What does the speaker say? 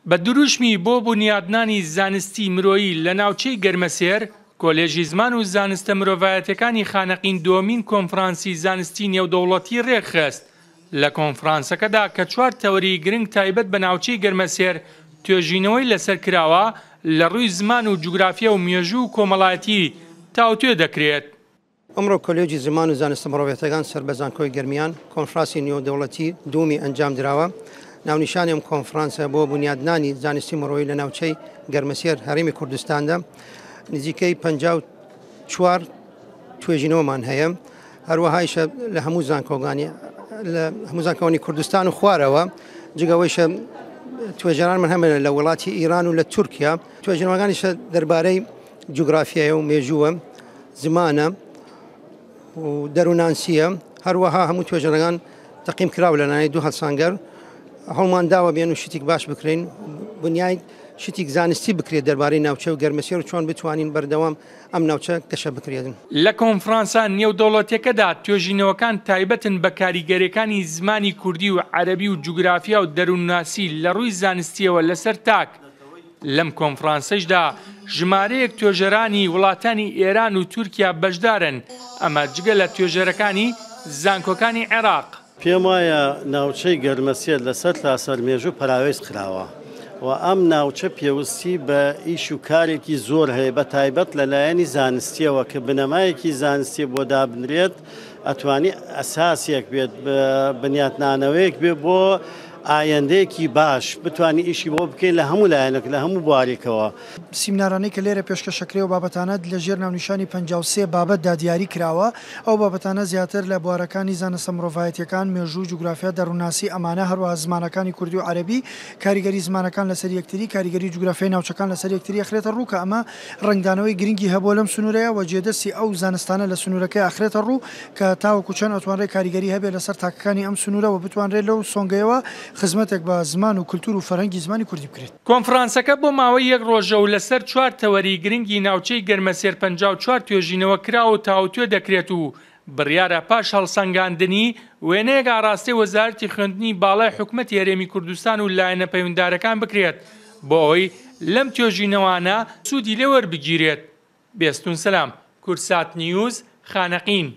بە دروشمی بۆ بنیادنانی زانستی مرۆیی لە ناوچەی گەرمەسێر، کۆلێژی زمان و زانستە مرۆڤایەتەکانی خانەقین دووەمین کۆنفرانسی زانستی نێودەوڵەتی ڕێکخست. لە کۆنفرانسەکەدا کە 4 تەوەری گرنگ تایبەت بە ناوچەی گەرمەسێر توێژینەوەی لەسەر کراوە لە ڕووی زمان و جوگرافیا و مێژوو و کۆمەڵایەتی تاوتوێ دەکرێت. ئەمڕۆ کۆلێجی زمان و زانستە مرۆڤایەتەکان سەر بە زانکۆی گەرمیان کۆنفرانسی نێودەوڵەتی دووەمی ئەنجام درراوە. ناونیشانی ئەم کۆنفرانسە بۆ بنیادنانی زانستی مرۆیی لە ناوچەی گەرمەسێر هەرێمی کوردستاندا نزیکەی 54 توێژینەوەمان هەیە. هەروەهایشە لە هەموو زانکۆگانی کوردستان و خوارەوە جگەوەیشە توێژەران من هەمە لە وڵاتی ئیران و لە تورکیا. توێژینەوەکانیشە دەربارەی جوگرافیایە و مێژووە، زمانە و دەروونانسیە. هەروەها هەموو توێژەرەکان تەقیم کراوە لەلایەن دوو هەڵسانگەر. هەڵمان داوە بێن و شتێک باش بکرێن، بنیای شتێک زانستی بکرێت دەربارەی ناوچە و گەرمەسێر و چۆن بتوانین بەردەوام ئەم ناوچە کەشە بکرێتن. لە کۆنفرانسە نێودەوڵەتیەکەدا توێژینەوەکان تایبەتن بە کاریگەریەکانی زمانی کوردی و عەرەبی و جوگرافیا و دەروونناسی لە ڕووی زانستیەوە لەسەر تاک. لەم کۆنفرانسەشدا ژمارەیەک توێژەرانی وڵاتانی ئێران و تورکیا بەشدارن، ئەمە جگە لە توێژەرەکانی زانکۆکانی عێراق. پێم وایە ناوچەی گەرمەسێر لەسەر لاسەر مێژوو پراوێز کراوە و ئەم ناوچە پێویستی بە ئیش و کارێکی زۆر هەیە، بە تایبەت لەلایەنی زانستیەوە کە بنەمایەکی زانستی بۆ دابنرێت ئەتوانی ئەساسێک بێت، بنیاتنانەوەیەک بێت بۆ ئایندەیەکی باش بتوانانی ئیشی بۆ بکەین لە هەموو لایەنێک لە هەموو بوارێکەوە. سیمینارانەی کە لێرە پێشکەشەکرێ و بابەتانە لە ژێر ناونیشانی 53 بابەتدا دیاری کراوە. ئەو بابەتانە زیاتر لە بوارەکانی زانستە مرۆڤایەتیەکان، مێژوو، جوگرافیا، دەروونناسی، ئەمانە هەروەها زمانەکانی کوردی و عەرەبی، کاریگەری زمانەکان لەسەر یەکتری، کاریگەری جوگرافیای ناوچەکان لەسەر یەکتری ئەخرێتە ڕوو کە ئەمە ڕنگدانەوەی گرنگی هەبووە لەم سنوورەیە و جێدەستی ئەو زانستانە لە سنوورەکەی ئەخرێتە ڕوو کە تاوەکو چەند ئەتوانرێت کاریگەری هەبێت لەسەر تاکەکانی ئەم سنوورەوە بتوانرێت لەو سۆنگەیەوە خزمەتێک بە زمان و کولتور و فەرهەنگی زمانی کوردی بکرێت. کۆنفرانسەکە بۆ ماوەی 1 ڕۆژە و لەسەر 4 تەوەری گرنگی ناوچەی گەرمەسێر 54 توێژینەوە کراوە و تاوتوێ دەکرێت و بڕیارە پاش هەڵسەنگاندنی وێنەیەک ئاڕاستەی وەزارەتی خوێندنی باڵای حکوومەتی هەرێمی کوردستان و لایەنە پەیوەنددارەکان بکرێت بۆ ئەوەی لەم توێژینەوانە سوودی لێ وەربگیرێت. بێستون سەلام. کورسات نیوز، خانەقین.